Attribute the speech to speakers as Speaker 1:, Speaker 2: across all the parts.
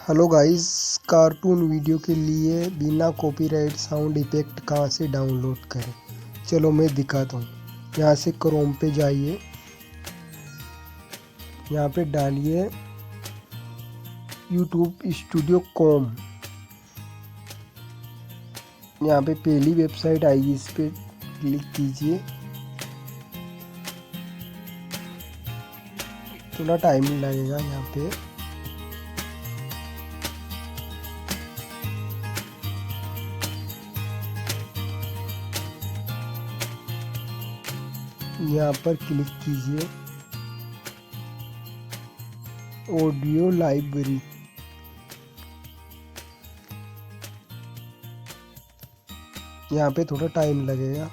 Speaker 1: Hello guys, cartoon video के लिए बिना कॉपीराइट साउंड इफेक्ट कहाँ से डाउनलोड करें। चलो मैं दिखाता हूँ। यहाँ से क्रोम पे जाइए, यहाँ पे डालिए यूट्यूब स्टूडियो कॉम। यहाँ पे पहली वेबसाइट आएगी, इस पे क्लिक कीजिए। थोड़ा टाइम लगेगा यहाँ पे। यहाँ पर क्लिक कीजिए ऑडियो लाइब्रेरी। यहाँ पे थोड़ा टाइम लगेगा।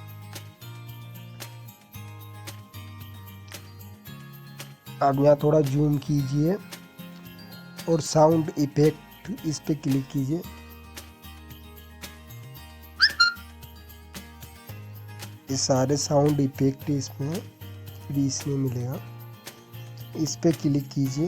Speaker 1: अब यहाँ थोड़ा जूम कीजिए और साउंड इफेक्ट इस पे क्लिक कीजिए। ये सारे साउंड इफेक्ट इसमें फ्री इसमें मिलेगा। इस पे क्लिक कीजिए।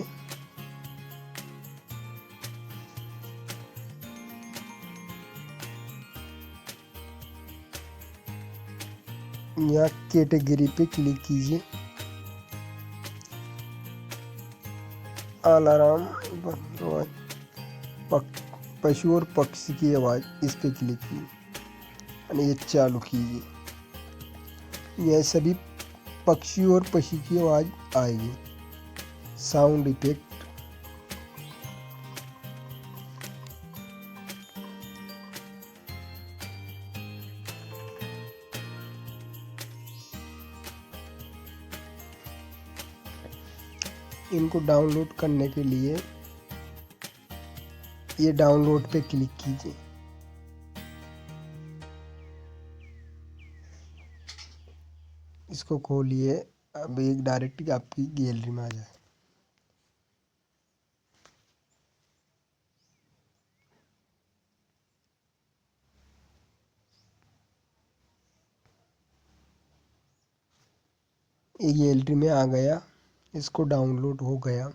Speaker 1: यहाँ कैटेगरी पे क्लिक कीजिए। अलार्म पशु और पक्षी की आवाज़, इस पे क्लिक कीजिए और ये चालू कीजिए। यह सभी पक्षी और पक्षी की आवाज़ आएगी। साउंड इफेक्ट इनको डाउनलोड करने के लिए ये डाउनलोड पे क्लिक कीजिए। इसको खोलिए। अब एक डायरेक्ट आपकी गैलरी में आ जाए। ये गैलरी में आ गया। इसको डाउनलोड हो गया।